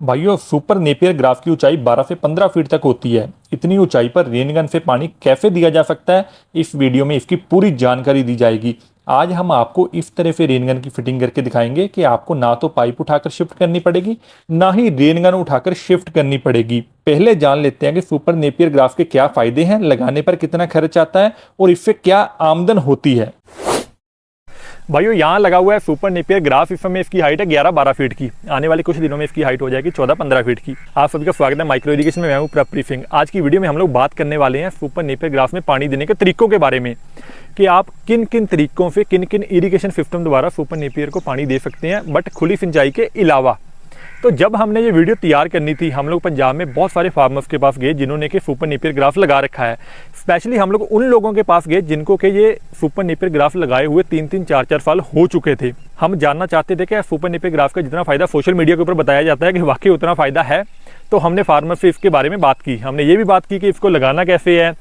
भाइयों, super Napier graph की ऊंचाई 12 से 15 फीट तक होती है। इतनी ऊंचाई पर रेनगन से पानी कैसे दिया जा सकता है, इस वीडियो में इसकी पूरी जानकारी दी जाएगी। आज हम आपको इस तरह से रेनगन की फिटिंग करके दिखाएंगे कि आपको ना तो पाइप उठाकर शिफ्ट करनी पड़ेगी, ना ही रेनगन उठाकर शिफ्ट करनी पड़ेगी। पहले जान लेते हैं कि सुपर नेपियर ग्राफ के क्या फायदे हैं, लगाने पर कितना खर्च आता है और इससे क्या आमदन होती है। भाइयों, यहाँ लगा हुआ है सुपर नेपियर ग्राफ। इस समय इसकी हाइट है 11-12 फीट की। आने वाले कुछ दिनों में इसकी हाइट हो जाएगी 14-15 फीट की। आप सभी का स्वागत है माइक्रो इरिगेशन में। मैं हूँ प्रपरी सिंह। आज की वीडियो में हम लोग बात करने वाले हैं सुपर नेपियर ग्राफ में पानी देने के तरीकों के बारे में, कि आप किन किन तरीकों से किन किन इरिगेशन सिस्टम द्वारा सुपर नेपियर को पानी दे सकते हैं, बट खुली सिंचाई के अलावा। तो जब हमने ये वीडियो तैयार करनी थी, हम लोग पंजाब में बहुत सारे फार्मर्स के पास गए जिन्होंने कि सुपर नेपियर ग्राफ लगा रखा है। स्पेशली हम लोग उन लोगों के पास गए जिनको कि ये सुपर नेपियर ग्राफ लगाए हुए 3-3, 4-4 साल हो चुके थे। हम जानना चाहते थे कि सुपर नेपियर ग्राफ का जितना फ़ायदा सोशल मीडिया के ऊपर बताया जाता है कि वाकई उतना फ़ायदा है। तो हमने फार्मर से इसके बारे में बात की। हमने ये भी बात की कि इसको लगाना कैसे है,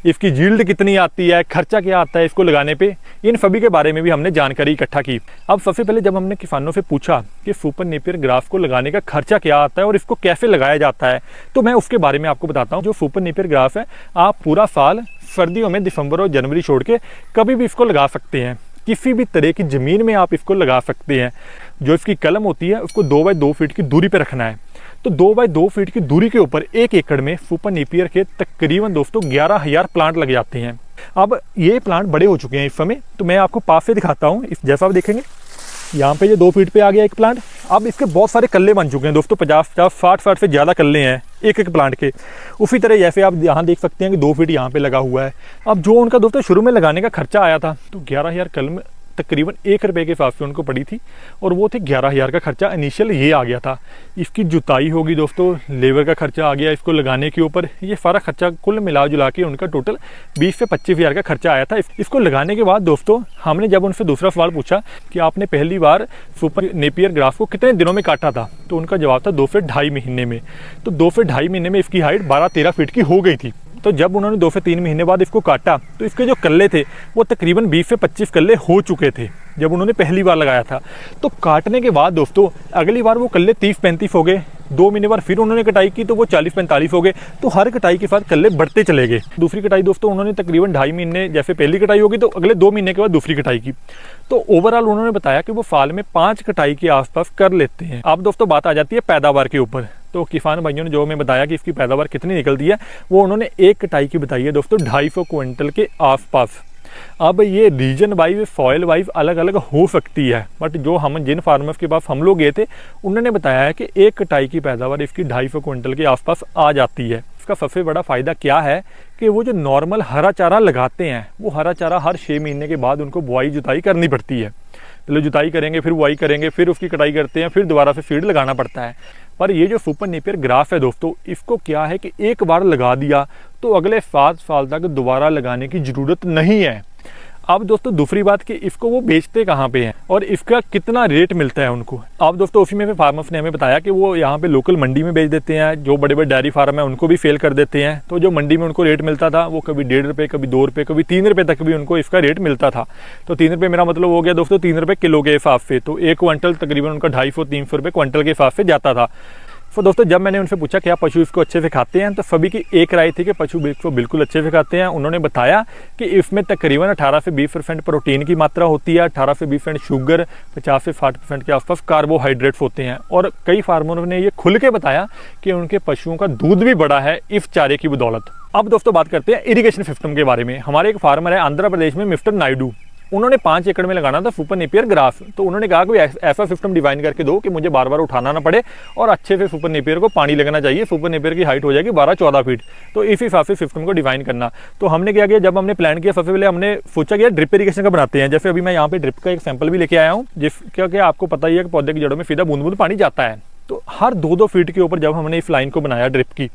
इसकी यील्ड कितनी आती है, खर्चा क्या आता है इसको लगाने पे। इन सभी के बारे में भी हमने जानकारी इकट्ठा की। अब सबसे पहले जब हमने किसानों से पूछा कि सुपर नेपियर ग्राफ को लगाने का खर्चा क्या आता है और इसको कैसे लगाया जाता है, तो मैं उसके बारे में आपको बताता हूँ। जो सुपर नेपियर ग्राफ है, आप पूरा साल सर्दियों में दिसंबर और जनवरी छोड़ के कभी भी इसको लगा सकते हैं। किसी भी तरह की ज़मीन में आप इसको लगा सकते हैं। जो इसकी कलम होती है उसको 2x2 फीट की दूरी पर रखना है। तो 2x2 फीट की दूरी के ऊपर 1 एकड़ में सुपर नेपियर के तकरीबन दोस्तों 11,000 प्लांट लग जाते हैं। अब ये प्लांट बड़े हो चुके हैं इस समय, तो मैं आपको पास से दिखाता हूँ। इस जैसा आप देखेंगे यहाँ पे ये 2 फीट पे आ गया एक प्लांट। अब इसके बहुत सारे कल्ले बन चुके हैं दोस्तों, 50-50, 60-60 से ज़्यादा कल्ले हैं एक एक प्लांट के। उसी तरह जैसे आप यहाँ देख सकते हैं कि 2 फीट यहाँ पे लगा हुआ है। अब जो उनका दोस्तों शुरू में लगाने का खर्चा आया था, तो 11,000 कलम तकरीबन 1 रुपये के हिसाब से उनको पड़ी थी, और वो थे 11,000 का खर्चा इनिशियल ये आ गया था। इसकी जुताई होगी दोस्तों, लेबर का खर्चा आ गया इसको लगाने के ऊपर। ये सारा खर्चा कुल मिला जुला के उनका टोटल 20 से 25,000 का खर्चा आया था। इसको लगाने के बाद दोस्तों हमने जब उनसे दूसरा सवाल पूछा कि आपने पहली बार सुपर नेपियर ग्राफ को कितने दिनों में काटा था, तो उनका जवाब था 2 से ढाई महीने में। तो 2 से ढाई महीने में इसकी हाइट 12-13 फीट की हो गई थी। तो जब उन्होंने 2 से 3 महीने बाद इसको काटा, तो इसके जो कल्ले थे वो तकरीबन 20 से 25 कल्ले हो चुके थे जब उन्होंने पहली बार लगाया था। तो काटने के बाद दोस्तों अगली बार वो कल्ले 30-35 हो गए। 2 महीने बाद फिर उन्होंने कटाई की तो वो 40-45 हो गए। तो हर कटाई के साथ कल्ले बढ़ते चले गए। दूसरी कटाई दोस्तों उन्होंने तकरीबन 2.5 महीने, जैसे पहली कटाई होगी तो अगले 2 महीने के बाद दूसरी कटाई की। तो ओवरऑल उन्होंने बताया कि वो साल में 5 कटाई के आसपास कर लेते हैं। अब दोस्तों बात आ जाती है पैदावार के ऊपर। तो किसान भाइयों ने जो हमें बताया कि इसकी पैदावार कितनी निकलती है, वो उन्होंने एक कटाई की बताई है दोस्तों 250 क्विंटल के आसपास। अब ये रीजन वाइज, सॉइल वाइज अलग अलग हो सकती है, बट जो हम जिन फार्मर्स के पास हम लोग गए थे उन्होंने बताया है कि एक कटाई की पैदावार इसकी 250 क्विंटल के आसपास आ जाती है। इसका सबसे बड़ा फ़ायदा क्या है कि वो जो नॉर्मल हरा चारा लगाते हैं, वो हरा चारा हर 6 महीने के बाद उनको बुआई जुताई करनी पड़ती है। पहले जुताई करेंगे, फिर बुआई करेंगे, फिर उसकी कटाई करते हैं, फिर दोबारा से सीड लगाना पड़ता है। पर ये जो सुपर नेपियर ग्राफ है दोस्तों, इसको क्या है कि एक बार लगा दिया तो अगले 7 साल तक दोबारा लगाने की ज़रूरत नहीं है। अब दोस्तों दूसरी बात कि इसको वो बेचते कहाँ पे हैं और इसका कितना रेट मिलता है उनको। अब दोस्तों उसी में फार्मर्स ने हमें बताया कि वो यहाँ पे लोकल मंडी में बेच देते हैं। जो बड़े बड़े डेयरी फार्म है उनको भी सेल कर देते हैं। तो जो मंडी में उनको रेट मिलता था वो कभी 1.5 रुपये, कभी 2 रुपये, कभी 3 रुपये तक भी उनको इसका रेट मिलता था। तो 3 रुपये मेरा मतलब हो गया दोस्तों 3 रुपये किलो के हिसाब से। तो 1 क्विंटल तकरीबन उनका 250-300 रुपये क्विंटल के हिसाब से जाता था। तो दोस्तों जब मैंने उनसे पूछा क्या पशु इसको अच्छे से खाते हैं, तो सभी की एक राय थी कि पशु इसको बिल्कुल अच्छे से खाते हैं। उन्होंने बताया कि इसमें तकरीबन 18 से 20% प्रोटीन की मात्रा होती है, 18 से 20% शुगर, 50 से 60% के आसपास कार्बोहाइड्रेट्स होते हैं। और कई फार्मरों ने ये खुल के बताया कि उनके पशुओं का दूध भी बढ़ा है इस चारे की बदौलत। अब दोस्तों बात करते हैं इरिगेशन सिस्टम के बारे में। हमारे एक फार्मर है आंध्र प्रदेश में, मिस्टर नायडू। उन्होंने 5 एकड़ में लगाना था सुपर नेपियर ग्राफ। तो उन्होंने कहा कि ऐसा सिस्टम डिजाइन करके दो कि मुझे बार बार उठाना ना पड़े और अच्छे से सुपर नेपियर को पानी लगना चाहिए। सुपर नेपियर की हाइट हो जाएगी 12-14 फीट। तो इस हिसाब से सिस्टम को डिजाइन करना। तो हमने क्या किया, जब हमने प्लान किया सबसे पहले हमने सोचा कि ड्रिप इरिगेशन का बनाते हैं। जैसे अभी मैं यहाँ पे ड्रिप का एक सैंपल भी लेके आया हूँ, जिसका आपको पता ही है कि पौधे की जड़ों में सीधा बूंद बूंद पानी जाता है। तो हर 2-2 फीट के ऊपर जब हमने इस लाइन को बनाया ड्रिप की,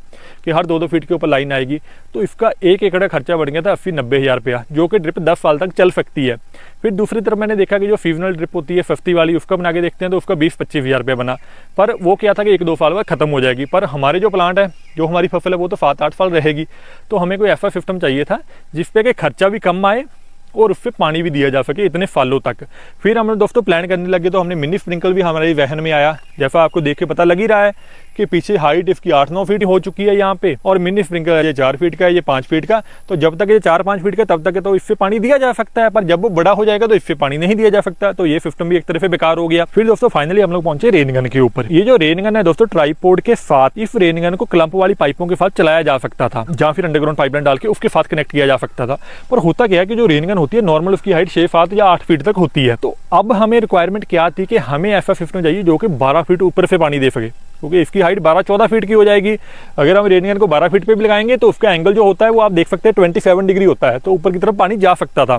कि हर 2-2 फीट के ऊपर लाइन आएगी, तो इसका 1 एकड़ का खर्चा बढ़ गया था 80-90 हज़ार रुपया, जो कि ड्रिप 10 साल तक चल सकती है। फिर दूसरी तरफ मैंने देखा कि जो सीजनल ड्रिप होती है सस्ती वाली, उसका बना के देखते हैं तो उसका 20-25 हज़ार रुपया बना। पर वो क्या था कि 1-2 साल बाद खत्म हो जाएगी। पर हमारे जो प्लांट है, जो हमारी फसल है, वो तो 7-8 साल रहेगी। तो हमें कोई ऐसा सिस्टम चाहिए था जिसपे कि खर्चा भी कम आए और उससे पानी भी दिया जा सके इतने सालों तक। फिर हम दोस्तों प्लान करने लगे, तो हमने मिनी स्प्रिंकल भी हमारे वहन में आया। जैसा आपको देख के पता लग ही रहा है इसके पीछे हाइट इसकी 8-9 फीट हो चुकी है यहाँ पे, और मिनी स्प्रिंकलर ये 4 फीट का है, ये 5 फीट का। तो जब तक ये 4-5 फीट का तब तक तो इससे पानी दिया जा सकता है, पर जब वो बड़ा हो जाएगा तो इससे पानी नहीं दिया जा सकता। तो ये सिस्टम भी एक तरह से बेकार हो गया। फिर दोस्तों फाइनली हम लोग पहुंचे रेन गन के ऊपर। ये जो रेन गन है दोस्तों, ट्राइपॉड के साथ इस रेन गन को क्लंप वाली पाइपों के साथ चलाया जा सकता था, जहाँ फिर अंडरग्राउंड पाइपलाइन डाल के उसके साथ कनेक्ट किया जा सकता था। पर होता क्या है कि जो रेन गन होती है नॉर्मल उसकी हाइट 6-7 या 8 फीट तक होती है। तो अब हमें रिक्वायरमेंट क्या थी कि हमें ऐसा सिस्टम चाहिए जो कि 12 फीट ऊपर से पानी दे सके, क्योंकि इसकी हाइट 12-14 फीट की हो जाएगी। अगर हम रेन गन को 12 फीट पे भी लगाएंगे तो उसका एंगल जो होता है वो आप देख सकते हैं 27 डिग्री होता है, तो ऊपर की तरफ पानी जा सकता था।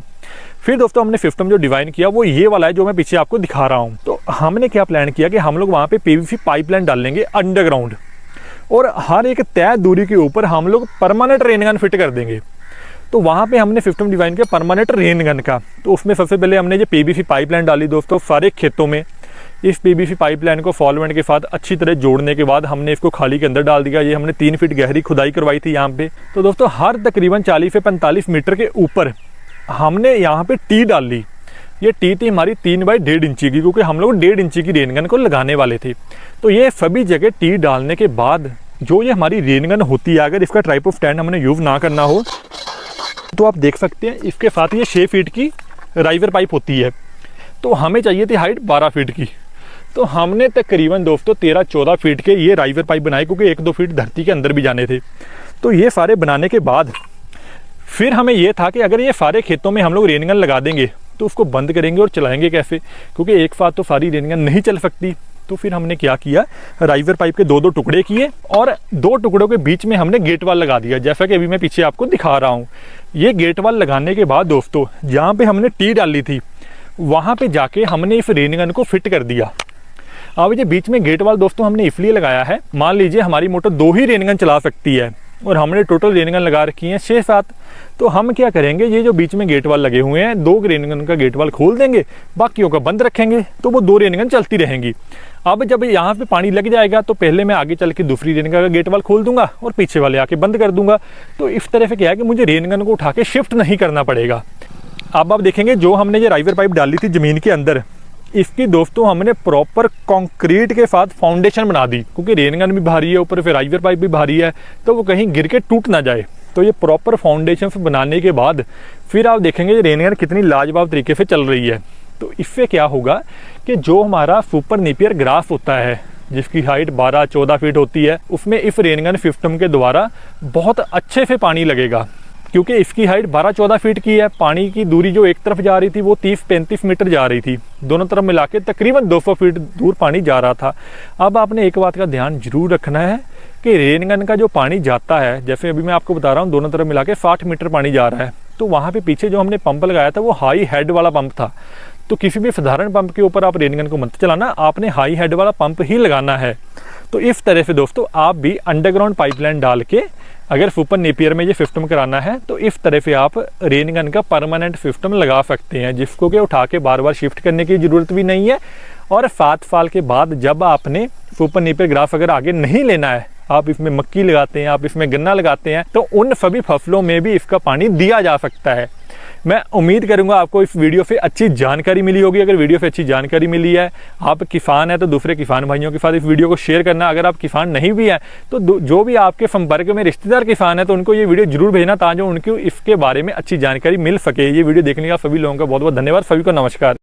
फिर दोस्तों हमने सिस्टम जो डिजाइन किया वो ये वाला है जो मैं पीछे आपको दिखा रहा हूँ। तो हमने क्या प्लान किया कि हम लोग वहाँ पे पीवीसी पाइपलाइन डाल लेंगे अंडरग्राउंड, और हर एक तय दूरी के ऊपर हम लोग परमानेंट रेन गन फिट कर देंगे। तो वहाँ पे हमने सिस्टम डिजाइन किया परमानेंट रेन गन का। तो उसमें सबसे पहले हमने जो पीवीसी पाइपलाइन डाली दोस्तों सारे खेतों में। इस पीवीसी पाइपलाइन को सॉल्वेंट के साथ अच्छी तरह जोड़ने के बाद हमने इसको खाली के अंदर डाल दिया। ये हमने 3 फीट गहरी खुदाई करवाई थी यहाँ पे। तो दोस्तों हर तकरीबन 40 से 45 मीटर के ऊपर हमने यहाँ पे टी डाल ली। ये टी थी हमारी 3 बाई 1.5 इंची की, क्योंकि हम लोग 1.5 इंची की रेन गन को लगाने वाले थे। तो ये सभी जगह टी डालने के बाद जो ये हमारी रेन गन होती है, अगर इसका ट्राइपॉड स्टैंड हमने यूज़ ना करना हो तो आप देख सकते हैं इसके साथ ये 6 फीट की राइवर पाइप होती है। तो हमें चाहिए थी हाइट 12 फीट की। तो हमने तकरीबन दोस्तों 13-14 फीट के ये राइवर पाइप बनाए, क्योंकि 1-2 फीट धरती के अंदर भी जाने थे। तो ये सारे बनाने के बाद फिर हमें ये था कि अगर ये सारे खेतों में हम लोग रेन गन लगा देंगे तो उसको बंद करेंगे और चलाएंगे कैसे, क्योंकि एक साथ तो सारी रेन गन नहीं चल सकती। तो फिर हमने क्या किया, राइवर पाइप के 2-2 टुकड़े किए और 2 टुकड़ों के बीच में हमने गेट वाल लगा दिया, जैसा कि अभी मैं पीछे आपको दिखा रहा हूँ। ये गेट वाल लगाने के बाद दोस्तों जहाँ पे हमने टी डाली थी वहाँ पे जाके हमने इस रेन गन को फिट कर दिया। अब ये बीच में गेट वाल दोस्तों हमने इसलिए लगाया है, मान लीजिए हमारी मोटर 2 ही रेन गन चला सकती है और हमने टोटल रेन गन लगा रखी है 6-7। तो हम क्या करेंगे, ये जो बीच में गेट वाल लगे हुए हैं 2 रेन गन का गेट वाल खोल देंगे, बाकियों का बंद रखेंगे, तो वो 2 रेन गन चलती रहेंगी। अब जब यहाँ पे पानी लग जाएगा तो पहले मैं आगे चल के दूसरी रेन गन का गेट वाल खोल दूंगा और पीछे वाले आके बंद कर दूंगा। तो इस तरह से क्या है कि मुझे रेन गन को उठा के शिफ्ट नहीं करना पड़ेगा। अब आप देखेंगे जो हमने ये राइवर पाइप डाली थी ज़मीन के अंदर, इसकी दोस्तों हमने प्रॉपर कंक्रीट के साथ फाउंडेशन बना दी, क्योंकि रेन गन भी भारी है, ऊपर फिर राइवर पाइप भी भारी है, तो वो कहीं गिर के टूट ना जाए। तो ये प्रॉपर फाउंडेशन बनाने के बाद फिर आप देखेंगे ये रेन गन कितनी लाजवाब तरीके से चल रही है। तो इससे क्या होगा कि जो हमारा सुपर नेपियर ग्रास होता है जिसकी हाइट 12-14 फीट होती है, उसमें इस रेन गन सिस्टम के द्वारा बहुत अच्छे से पानी लगेगा, क्योंकि इसकी हाइट 12-14 फीट की है। पानी की दूरी जो एक तरफ जा रही थी वो 30-35 मीटर जा रही थी, दोनों तरफ मिला के तकरीबन 200 फीट दूर पानी जा रहा था। अब आपने एक बात का ध्यान जरूर रखना है कि रेन गन का जो पानी जाता है, जैसे अभी मैं आपको बता रहा हूँ, दोनों तरफ मिला के 60 मीटर पानी जा रहा है। तो वहाँ पे पीछे जो हमने पंप लगाया था वो हाई हेड वाला पंप था। तो किसी भी साधारण पंप के ऊपर आप रेन गन को मत चलाना, आपने हाई हेड वाला पंप ही लगाना है। तो इस तरह से दोस्तों आप भी अंडरग्राउंड पाइपलाइन डाल के अगर सुपर नेपियर में ये सिस्टम कराना है तो इस तरह से आप रेन गन का परमानेंट सिस्टम लगा सकते हैं, जिसको कि उठा के बार बार शिफ्ट करने की ज़रूरत भी नहीं है। और 7 साल के बाद जब आपने सुपर नेपियर ग्रास अगर आगे नहीं लेना है, आप इसमें मक्की लगाते हैं, आप इसमें गन्ना लगाते हैं, तो उन सभी फसलों में भी इसका पानी दिया जा सकता है। मैं उम्मीद करूंगा आपको इस वीडियो से अच्छी जानकारी मिली होगी। अगर वीडियो से अच्छी जानकारी मिली है, आप किसान हैं तो दूसरे किसान भाइयों के साथ इस वीडियो को शेयर करना। अगर आप किसान नहीं भी हैं तो जो भी आपके संपर्क में रिश्तेदार किसान है तो उनको ये वीडियो जरूर भेजना, ताकि उनको इसके बारे में अच्छी जानकारी मिल सके। ये वीडियो देखने का सभी लोगों का बहुत बहुत धन्यवाद। सभी को नमस्कार।